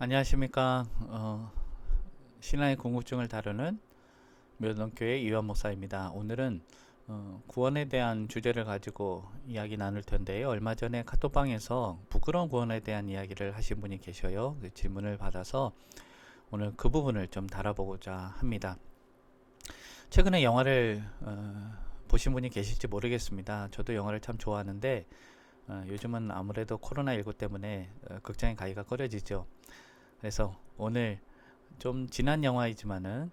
안녕하십니까. 신앙의 궁금증을 다루는 묘동교회 이완 목사입니다. 오늘은 구원에 대한 주제를 가지고 이야기 나눌 텐데요. 얼마 전에 카톡방에서 부끄러운 구원에 대한 이야기를 하신 분이 계셔요. 그 질문을 받아서 오늘 그 부분을 좀 다뤄보고자 합니다. 최근에 영화를 보신 분이 계실지 모르겠습니다. 저도 영화를 참 좋아하는데 요즘은 아무래도 코로나19 때문에 극장에 가기가 꺼려지죠. 그래서 오늘 좀 지난 영화이지만은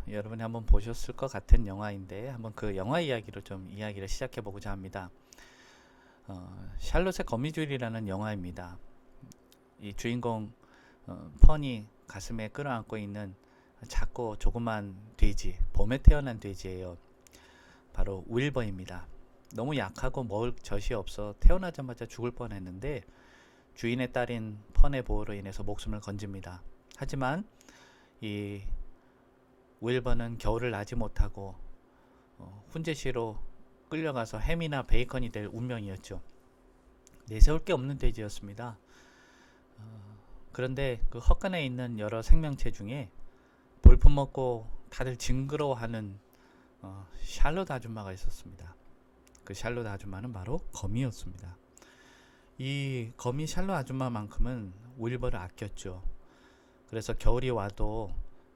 여러분이 한번 보셨을 것 같은 영화인데 한번 그 영화 이야기로 좀 이야기를 시작해 보고자 합니다. 샬롯의 거미줄이라는 영화입니다. 이 주인공 펀이 가슴에 끌어안고 있는 작고 조그만 돼지, 봄에 태어난 돼지예요. 바로 윌버입니다. 너무 약하고 먹을 젖이 없어 태어나자마자 죽을 뻔했는데 주인의 딸인 펀의 보호로 인해서 목숨을 건집니다. 하지만 이 윌버는 겨울을 나지 못하고 훈제시로 끌려가서 햄이나 베이컨이 될 운명이었죠. 내세울 게 없는 돼지였습니다. 그런데 그 헛간에 있는 여러 생명체 중에 볼품 먹고 다들 징그러워하는 샬롯 아줌마가 있었습니다. 그 샬롯 아줌마는 바로 거미였습니다. 이 거미 샬롯 아줌마만큼은 윌버를 아꼈죠. 그래서 겨울이 와도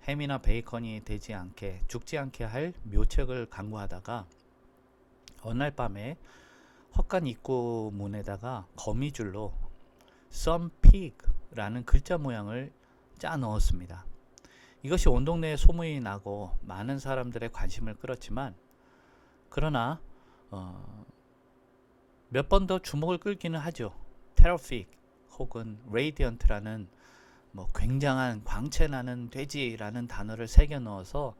햄이나 베이컨이 되지 않게 죽지 않게 할 묘책을 강구하다가 어느 날 밤에 헛간 입구 문에다가 거미줄로 Some Pig라는 글자 모양을 짜 넣었습니다. 이것이 온 동네에 소문이 나고 많은 사람들의 관심을 끌었지만 그러나 몇 번 더 주목을 끌기는 하죠. 테러픽 혹은 레이디언트라는 굉장한 광채나는 돼지라는 단어를 새겨 넣어서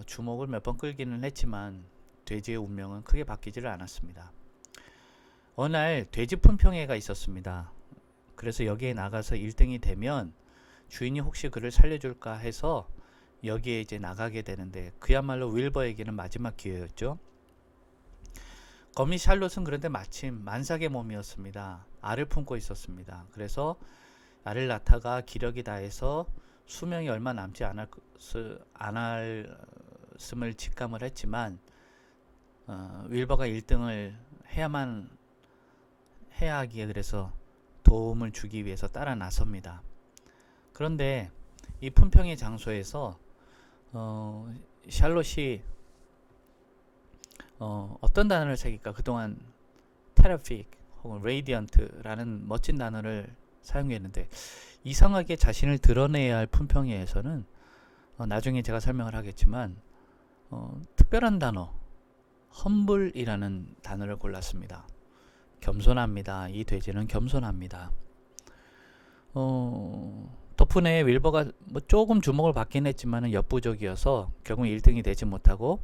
주목을 몇 번 끌기는 했지만 돼지의 운명은 크게 바뀌지를 않았습니다. 어느 날 돼지 품평회가 있었습니다. 그래서 여기에 나가서 1등이 되면 주인이 혹시 그를 살려줄까 해서 여기에 이제 나가게 되는데 그야말로 윌버에게는 마지막 기회였죠. 거미 샬롯은 그런데 마침 만삭의 몸이었습니다. 알을 품고 있었습니다. 그래서 알을 낳다가 기력이 다해서 수명이 얼마 남지 않았음을 직감을 했지만 윌버가 1등을 해야 하기에 그래서 도움을 주기 위해서 따라 나섭니다. 그런데 이 품평의 장소에서 샬롯이 어떤 단어를 새길까? 그동안 테라픽 혹은 레이디언트라는 멋진 단어를 사용했는데 이상하게 자신을 드러내야 할 품평회에서는 나중에 제가 설명을 하겠지만 특별한 단어 험블이라는 단어를 골랐습니다. 겸손합니다. 이 돼지는 겸손합니다. 덕분에 윌버가 조금 주목을 받긴 했지만 역부족이어서 결국 1등이 되지 못하고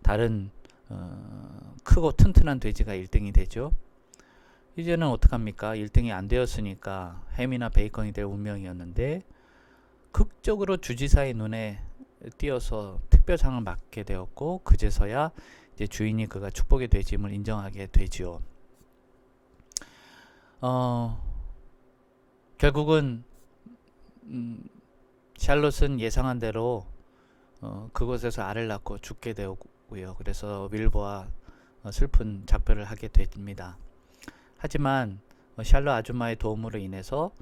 다른 크고 튼튼한 돼지가 1등이 되죠. 이제는 어떡합니까? 1등이 안 되었으니까 햄이나 베이컨이 될 운명이었는데 극적으로 주지사의 눈에 띄어서 특별상을 받게 되었고 그제서야 이제 주인이 그가 축복의 돼지임을 인정하게 되지요. 결국은 샬롯은 예상한 대로 그곳에서 알을 낳고 죽게 되었고요. 그래서 윌버와 슬픈 작별을 하게 됩니다. 하지만 샬롯 아줌마의 도움으로 인해서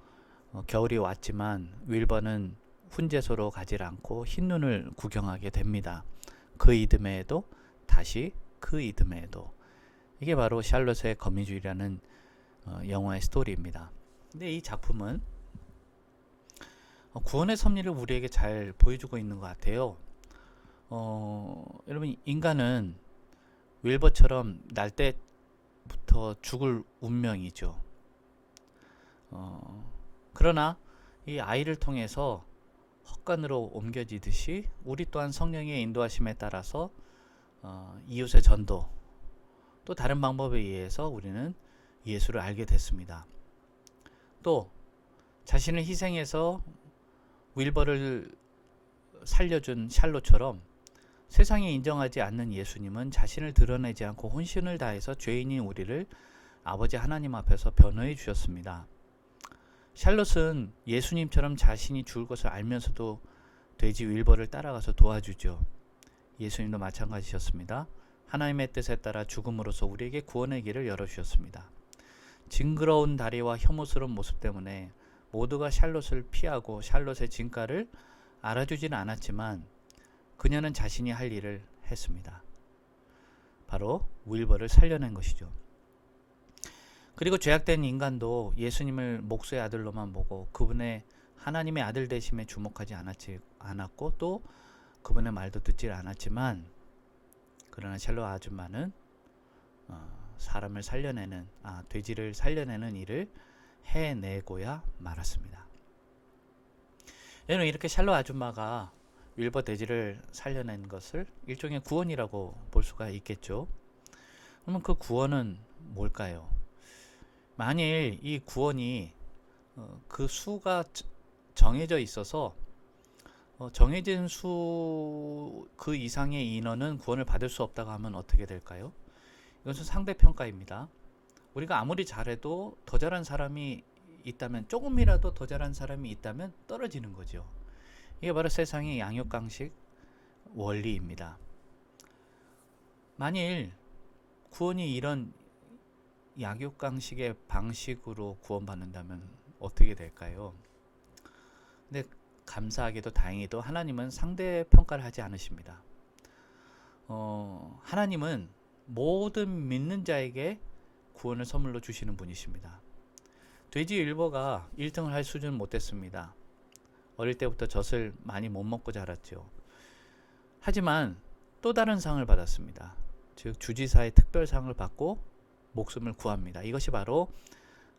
겨울이 왔지만 윌버는 훈제소로 가지 않고 흰눈을 구경하게 됩니다. 그 이듬해에도 다시 그 이듬해에도 이게 바로 샬롯의 거미줄이라는 영화의 스토리입니다. 근데 이 작품은 구원의 섭리를 우리에게 잘 보여주고 있는 것 같아요. 여러분 인간은 윌버처럼 날 때부터 죽을 운명이죠. 그러나 이 아이를 통해서 헛간으로 옮겨지듯이 우리 또한 성령의 인도하심에 따라서 이웃의 전도 또 다른 방법에 의해서 우리는 예수를 알게 됐습니다. 또 자신을 희생해서 윌버를 살려준 샬롯처럼 세상에 인정하지 않는 예수님은 자신을 드러내지 않고 혼신을 다해서 죄인인 우리를 아버지 하나님 앞에서 변호해 주셨습니다. 샬롯은 예수님처럼 자신이 죽을 것을 알면서도 돼지 윌버를 따라가서 도와주죠. 예수님도 마찬가지셨습니다. 하나님의 뜻에 따라 죽음으로써 우리에게 구원의 길을 열어주셨습니다. 징그러운 다리와 혐오스러운 모습 때문에 모두가 샬롯을 피하고 샬롯의 진가를 알아주지는 않았지만 그녀는 자신이 할 일을 했습니다. 바로 윌버를 살려낸 것이죠. 그리고 죄악된 인간도 예수님을 목수의 아들로만 보고 그분의 하나님의 아들 되심에 주목하지 않았고 또 그분의 말도 듣지 않았지만 그러나 샬롯 아줌마는 사람을 살려내는 돼지를 살려내는 일을 해내고야 말았습니다. 여러분, 이렇게 샬롯 아줌마가 윌버 돼지를 살려낸 것을 일종의 구원이라고 볼 수가 있겠죠. 그러면 그 구원은 뭘까요? 만일 이 구원이 그 수가 정해져 있어서 정해진 수 그 이상의 인원은 구원을 받을 수 없다고 하면 어떻게 될까요? 이것은 상대평가입니다. 우리가 아무리 잘해도 더 잘한 사람이 있다면, 조금이라도 더 잘한 사람이 있다면 떨어지는 거죠. 이게 바로 세상의 양육강식 원리입니다. 만일 구원이 이런 양육강식의 방식으로 구원받는다면 어떻게 될까요? 근데 감사하게도 다행히도 하나님은 상대평가를 하지 않으십니다. 하나님은 모든 믿는 자에게 구원을 선물로 주시는 분이십니다. 돼지 윌버가 1등을 할 수준은 못했습니다. 어릴 때부터 젖을 많이 못 먹고 자랐죠. 하지만 또 다른 상을 받았습니다. 즉 주지사의 특별상을 받고 목숨을 구합니다. 이것이 바로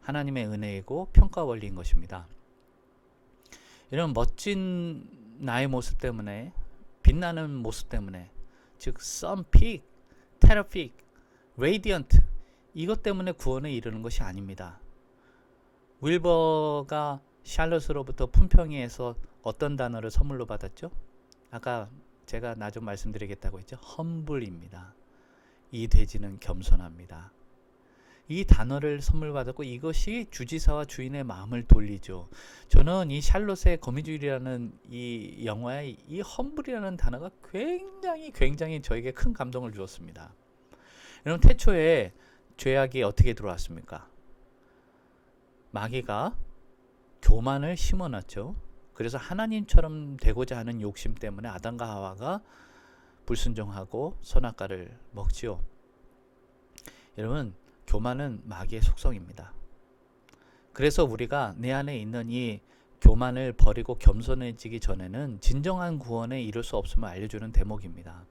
하나님의 은혜이고 평가 원리인 것입니다. 이런 멋진 나의 모습 때문에, 빛나는 모습 때문에, 즉 sun peak, terrific, radiant, 이것 때문에 구원에 이르는 것이 아닙니다. 윌버가 샬롯으로부터 품평회에서 어떤 단어를 선물로 받았죠? 아까 제가 나 좀 말씀드리겠다고 했죠. humble입니다. 이 돼지는 겸손합니다. 이 단어를 선물 받았고 이것이 주지사와 주인의 마음을 돌리죠. 저는 이 샬롯의 거미줄이라는 이 영화의 이 험블이라는 단어가 굉장히 저에게 큰 감동을 주었습니다. 여러분, 태초에 죄악이 어떻게 들어왔습니까? 마귀가 교만을 심어놨죠. 그래서 하나님처럼 되고자 하는 욕심 때문에 아담과 하와가 불순종하고 선악과를 먹지요. 여러분, 교만은 마귀의 속성입니다. 그래서 우리가 내 안에 있는 이 교만을 버리고 겸손해지기 전에는 진정한 구원에 이룰 수 없음을 알려주는 대목입니다.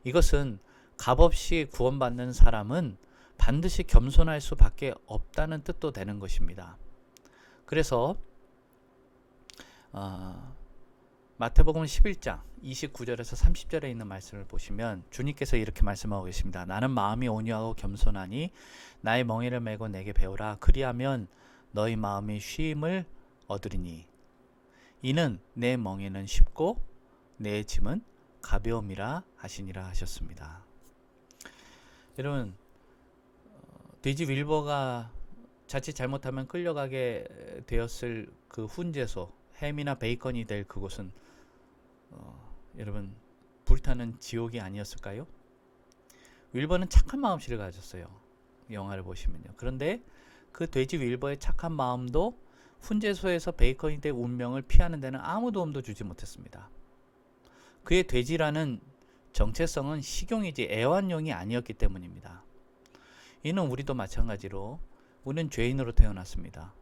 이것은 값없이 구원받는 사람은 반드시 겸손할 수밖에 없다는 뜻도 되는 것입니다. 그래서 마태복음 11장 29절에서 30절에 있는 말씀을 보시면 주님께서 이렇게 말씀하고 계십니다. 나는 마음이 온유하고 겸손하니 나의 멍에를 메고 내게 배우라. 그리하면 너희 마음이 쉼을 얻으리니 이는 내 멍에는 쉽고 내 짐은 가벼움이라 하시니라 하셨습니다. 여러분, 돼지 윌버가 자칫 잘못하면 끌려가게 되었을 그 훈제소, 햄이나 베이컨이 될 그곳은 여러분, 불타는 지옥이 아니었을까요? 윌버는 착한 마음씨를 가졌어요. 영화를 보시면요. 그런데 그 돼지 윌버의 착한 마음도 훈제소에서 베이컨이 될 운명을 피하는 데는 아무 도움도 주지 못했습니다. 그의 돼지라는 정체성은 식용이지 애완용이 아니었기 때문입니다. 이는 우리도 마찬가지로 우리는 죄인으로 태어났습니다.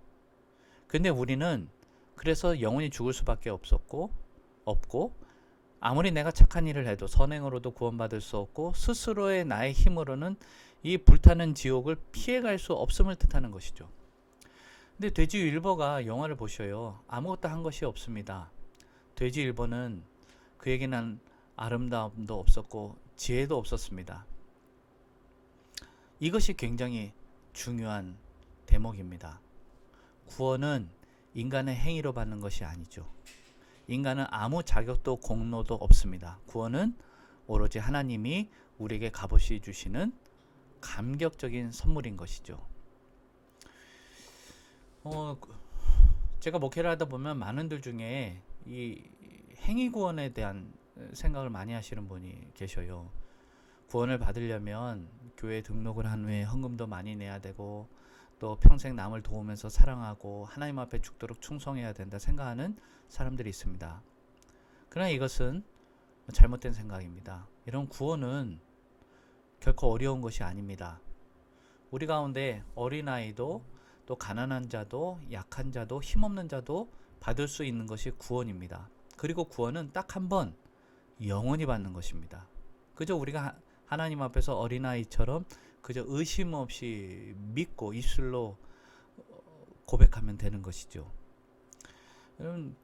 근데 우리는 그래서 영원히 죽을 수밖에 없고 아무리 내가 착한 일을 해도 선행으로도 구원받을 수 없고 스스로의 나의 힘으로는 이 불타는 지옥을 피해갈 수 없음을 뜻하는 것이죠. 근데 돼지 윌버가 영화를 보셔요. 아무것도 한 것이 없습니다. 돼지 윌버는 그에게는 아름다움도 없었고 지혜도 없었습니다. 이것이 굉장히 중요한 대목입니다. 구원은 인간의 행위로 받는 것이 아니죠. 인간은 아무 자격도 공로도 없습니다. 구원은 오로지 하나님이 우리에게 값없이 주시는 감격적인 선물인 것이죠. 제가 목회를 하다 보면 많은들 중에 이 행위 구원에 대한 생각을 많이 하시는 분이 계셔요. 구원을 받으려면 교회 등록을 한 후에 헌금도 많이 내야 되고 또 평생 남을 도우면서 사랑하고 하나님 앞에 죽도록 충성해야 된다 생각하는 사람들이 있습니다. 그러나 이것은 잘못된 생각입니다. 이런 구원은 결코 어려운 것이 아닙니다. 우리 가운데 어린아이도 또 가난한 자도 약한 자도 힘없는 자도 받을 수 있는 것이 구원입니다. 그리고 구원은 딱 한 번 영원히 받는 것입니다. 그저 우리가 하나님 앞에서 어린아이처럼 그저 의심 없이 믿고 입술로 고백하면 되는 것이죠. 여러분,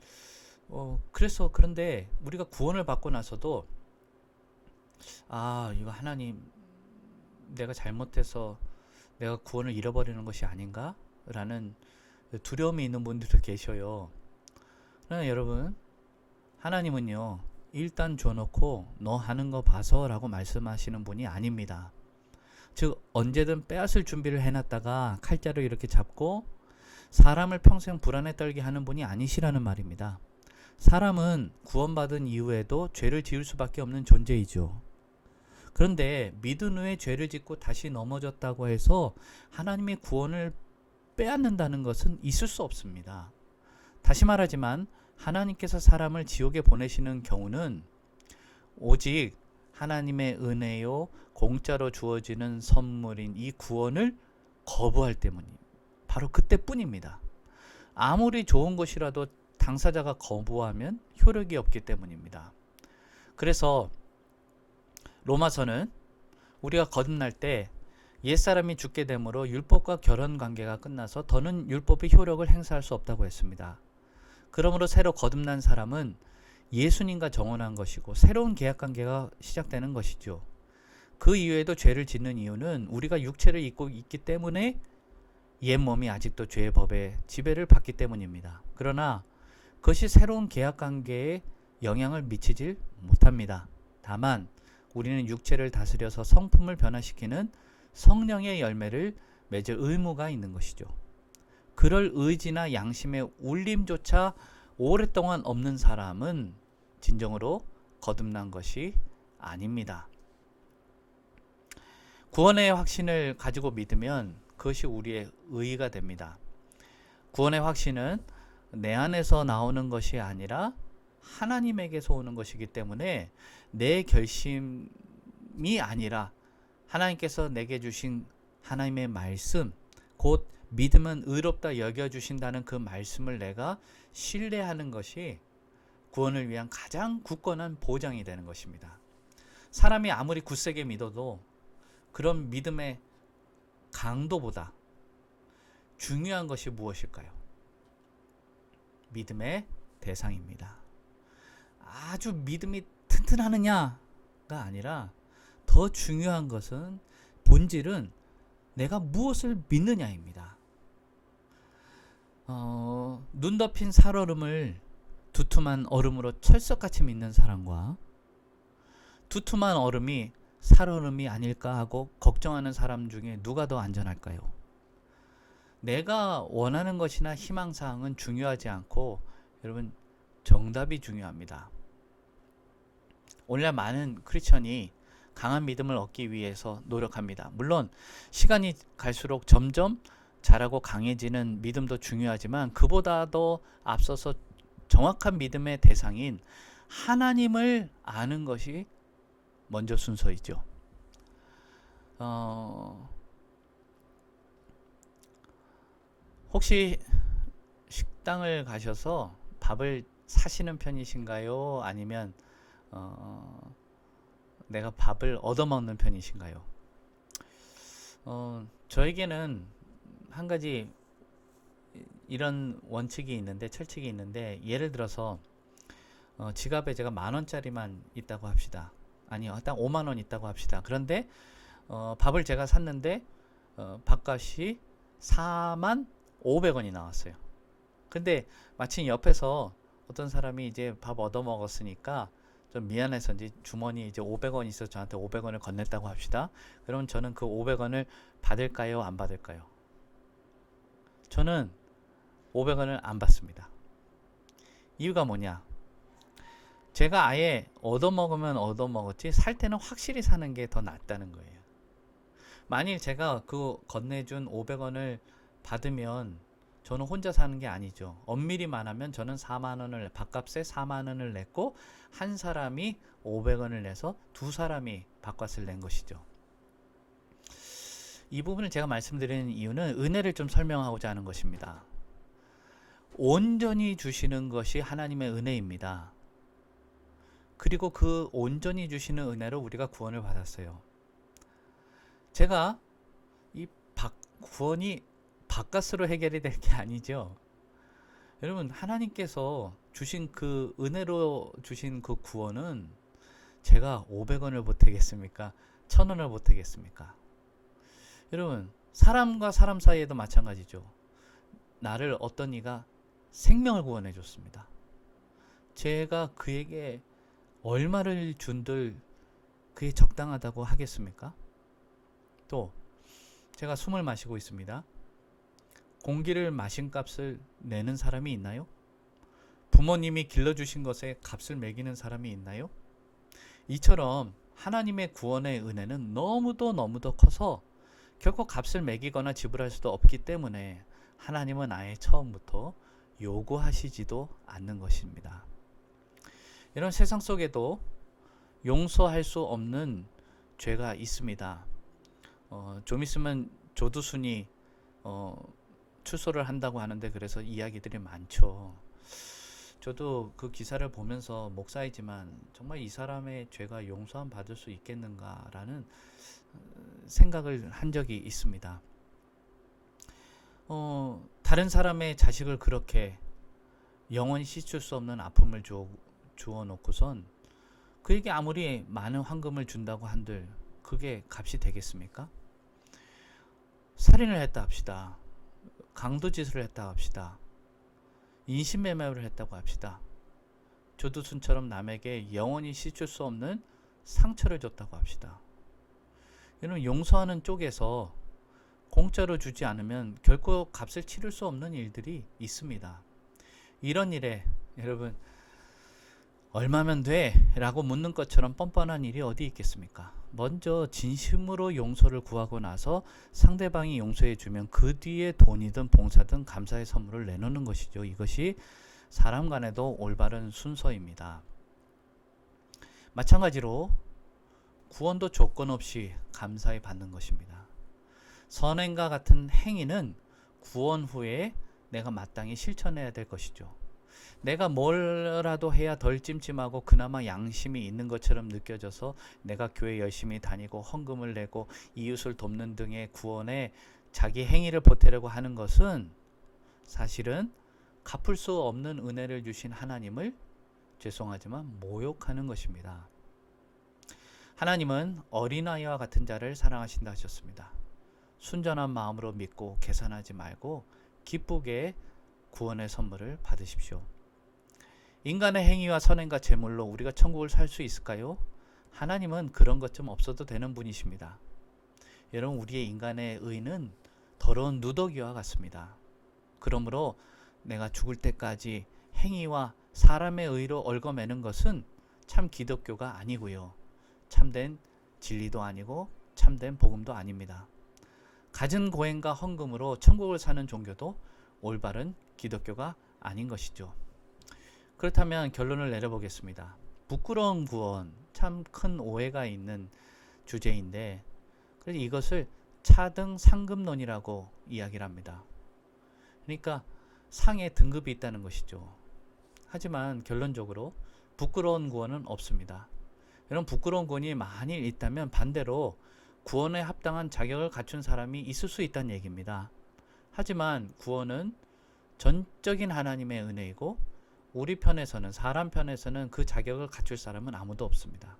그런데 우리가 구원을 받고 나서도 이거 하나님 내가 잘못해서 내가 구원을 잃어버리는 것이 아닌가? 라는 두려움이 있는 분들도 계셔요. 그러나 여러분, 하나님은요 일단 줘놓고 너 하는 거 봐서 라고 말씀하시는 분이 아닙니다. 즉 언제든 빼앗을 준비를 해놨다가 칼자루 이렇게 잡고 사람을 평생 불안에 떨게 하는 분이 아니시라는 말입니다. 사람은 구원받은 이후에도 죄를 지을 수밖에 없는 존재이죠. 그런데 믿은 후에 죄를 짓고 다시 넘어졌다고 해서 하나님의 구원을 빼앗는다는 것은 있을 수 없습니다. 다시 말하지만 하나님께서 사람을 지옥에 보내시는 경우는 오직 하나님의 은혜요 공짜로 주어지는 선물인 이 구원을 거부할 때문입니다. 바로 그때뿐입니다. 아무리 좋은 것이라도 당사자가 거부하면 효력이 없기 때문입니다. 그래서 로마서는 우리가 거듭날 때 옛사람이 죽게 되므로 율법과 결혼 관계가 끝나서 더는 율법의 효력을 행사할 수 없다고 했습니다. 그러므로 새로 거듭난 사람은 예수님과 정혼한 것이고 새로운 계약 관계가 시작되는 것이죠. 그 이후에도 죄를 짓는 이유는 우리가 육체를 입고 있기 때문에 옛 몸이 아직도 죄의 법에 지배를 받기 때문입니다. 그러나 그것이 새로운 계약 관계에 영향을 미치질 못합니다. 다만 우리는 육체를 다스려서 성품을 변화시키는 성령의 열매를 맺을 의무가 있는 것이죠. 그럴 의지나 양심의 울림조차 오랫동안 없는 사람은 진정으로 거듭난 것이 아닙니다. 구원의 확신을 가지고 믿으면 그것이 우리의 의의가 됩니다. 구원의 확신은 내 안에서 나오는 것이 아니라 하나님에게서 오는 것이기 때문에 내 결심이 아니라 하나님께서 내게 주신 하나님의 말씀, 곧 믿으면 의롭다 여겨주신다는 그 말씀을 내가 신뢰하는 것이 구원을 위한 가장 굳건한 보장이 되는 것입니다. 사람이 아무리 굳세게 믿어도 그런 믿음의 강도보다 중요한 것이 무엇일까요? 믿음의 대상입니다. 아주 믿음이 튼튼하느냐가 아니라 더 중요한 것은 본질은 내가 무엇을 믿느냐입니다. 눈 덮인 살얼음을 두툼한 얼음으로 철석같이 믿는 사람과 두툼한 얼음이 살얼음이 아닐까 하고 걱정하는 사람 중에 누가 더 안전할까요? 내가 원하는 것이나 희망사항은 중요하지 않고 여러분 정답이 중요합니다. 오늘날 많은 크리스천이 강한 믿음을 얻기 위해서 노력합니다. 물론 시간이 갈수록 점점 자라고 강해지는 믿음도 중요하지만 그보다도 앞서서 정확한 믿음의 대상인 하나님을 아는 것이 먼저 순서이죠. 혹시 식당을 가셔서 밥을 사시는 편이신가요? 아니면 내가 밥을 얻어먹는 편이신가요? 저에게는 한 가지 이런 원칙이 있는데, 철칙이 있는데, 예를 들어서 지갑에 제가 10,000원짜리만 있다고 합시다. 아니요, 딱 50,000원 있다고 합시다. 그런데 밥을 제가 샀는데 밥값이 45,500원이 나왔어요. 근데 마침 옆에서 어떤 사람이 이제 밥 얻어먹었으니까 좀 미안해서인지 주머니에 이제 500원 있어서 저한테 500원을 건넸다고 합시다. 그러면 저는 그 500원을 받을까요? 안 받을까요? 저는 500원을 안 받습니다. 이유가 뭐냐? 제가 아예 얻어먹으면 얻어먹었지 살 때는 확실히 사는 게 더 낫다는 거예요. 만일 제가 그 건네준 500원을 받으면 저는 혼자 사는 게 아니죠. 엄밀히 말하면 저는 4만원을 밥값에 4만원을 냈고 한 사람이 500원을 내서 두 사람이 밥값을 낸 것이죠. 이 부분을 제가 말씀드리는 이유는 은혜를 좀 설명하고자 하는 것입니다. 온전히 주시는 것이 하나님의 은혜입니다. 그리고 그 온전히 주시는 은혜로 우리가 구원을 받았어요. 제가 이 구원이 바깥으로 해결이 될 게 아니죠. 여러분, 하나님께서 주신 그 은혜로 주신 그 구원은 제가 500원을 보태겠습니까? 1000원을 보태겠습니까? 여러분, 사람과 사람 사이에도 마찬가지죠. 나를 어떤 이가 생명을 구원해 줬습니다. 제가 그에게 얼마를 준들 그게 적당하다고 하겠습니까? 또 제가 숨을 마시고 있습니다. 공기를 마신 값을 내는 사람이 있나요? 부모님이 길러주신 것에 값을 매기는 사람이 있나요? 이처럼 하나님의 구원의 은혜는 너무도 커서 결코 값을 매기거나 지불할 수도 없기 때문에 하나님은 아예 처음부터 요구하시지도 않는 것입니다. 이런 세상 속에도 용서할 수 없는 죄가 있습니다. 좀 있으면 조두순이 출소를 한다고 하는데 그래서 이야기들이 많죠. 저도 그 기사를 보면서 목사이지만 정말 이 사람의 죄가 용서함 받을 수 있겠는가라는 생각을 한 적이 있습니다. 다른 사람의 자식을 그렇게 영원히 씻을 수 없는 아픔을 주어 놓고선 그에게 아무리 많은 황금을 준다고 한들 그게 값이 되겠습니까? 살인을 했다 합시다. 강도짓을 했다 합시다. 인신매매를 했다고 합시다. 조두순처럼 남에게 영원히 씻을 수 없는 상처를 줬다고 합시다. 여러분, 용서하는 쪽에서 공짜로 주지 않으면 결코 값을 치를 수 없는 일들이 있습니다. 이런 일에 여러분 얼마면 돼? 라고 묻는 것처럼 뻔뻔한 일이 어디 있겠습니까? 먼저 진심으로 용서를 구하고 나서 상대방이 용서해 주면 그 뒤에 돈이든 봉사든 감사의 선물을 내놓는 것이죠. 이것이 사람 간에도 올바른 순서입니다. 마찬가지로 구원도 조건 없이 감사히 받는 것입니다. 선행과 같은 행위는 구원 후에 내가 마땅히 실천해야 될 것이죠. 내가 뭐라도 해야 덜 찜찜하고 그나마 양심이 있는 것처럼 느껴져서 내가 교회 열심히 다니고 헌금을 내고 이웃을 돕는 등의 구원에 자기 행위를 보태려고 하는 것은 사실은 갚을 수 없는 은혜를 주신 하나님을 죄송하지만 모욕하는 것입니다. 하나님은 어린아이와 같은 자를 사랑하신다 하셨습니다. 순전한 마음으로 믿고 계산하지 말고 기쁘게 구원의 선물을 받으십시오. 인간의 행위와 선행과 재물로 우리가 천국을 살 수 있을까요? 하나님은 그런 것 좀 없어도 되는 분이십니다. 여러분, 우리의 인간의 의는 더러운 누더기와 같습니다. 그러므로 내가 죽을 때까지 행위와 사람의 의로 얽어매는 것은 참 기독교가 아니고요. 참된 진리도 아니고 참된 복음도 아닙니다. 갖은 고행과 헌금으로 천국을 사는 종교도 올바른 기독교가 아닌 것이죠. 그렇다면 결론을 내려보겠습니다. 부끄러운 구원, 참 큰 오해가 있는 주제인데 그래서 이것을 차등 상급론이라고 이야기를 합니다. 그러니까 상에 등급이 있다는 것이죠. 하지만 결론적으로 부끄러운 구원은 없습니다. 이런 부끄러운 구원이 만일 있다면 반대로 구원에 합당한 자격을 갖춘 사람이 있을 수 있다는 얘기입니다. 하지만 구원은 전적인 하나님의 은혜이고 우리 편에서는, 사람 편에서는 그 자격을 갖출 사람은 아무도 없습니다.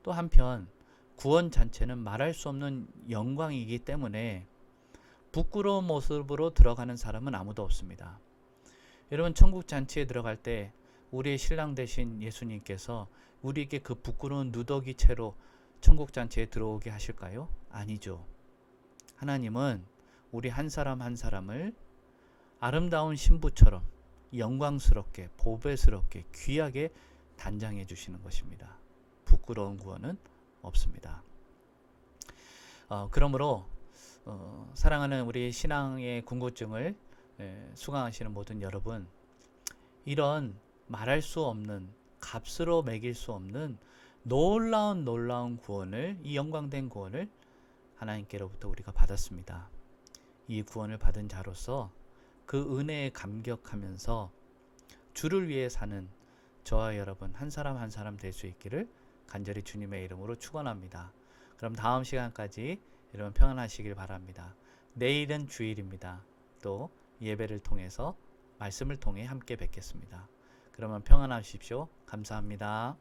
또 한편 구원 자체는 말할 수 없는 영광이기 때문에 부끄러운 모습으로 들어가는 사람은 아무도 없습니다. 여러분, 천국 잔치에 들어갈 때 우리의 신랑 되신 예수님께서 우리에게 그 부끄러운 누더기 채로 천국 잔치에 들어오게 하실까요? 아니죠. 하나님은 우리 한 사람 한 사람을 아름다운 신부처럼 영광스럽게 보배스럽게 귀하게 단장해 주시는 것입니다. 부끄러운 구원은 없습니다. 그러므로 사랑하는 우리 신앙의 궁극증을 수강하시는 모든 여러분, 이런 말할 수 없는, 값으로 매길 수 없는 놀라운 구원을, 이 영광된 구원을 하나님께로부터 우리가 받았습니다. 이 구원을 받은 자로서 그 은혜에 감격하면서 주를 위해 사는 저와 여러분 한 사람 한 사람 될 수 있기를 간절히 주님의 이름으로 축원합니다. 그럼 다음 시간까지 여러분 평안하시길 바랍니다. 내일은 주일입니다. 또 예배를 통해서 말씀을 통해 함께 뵙겠습니다. 그러면 평안하십시오. 감사합니다.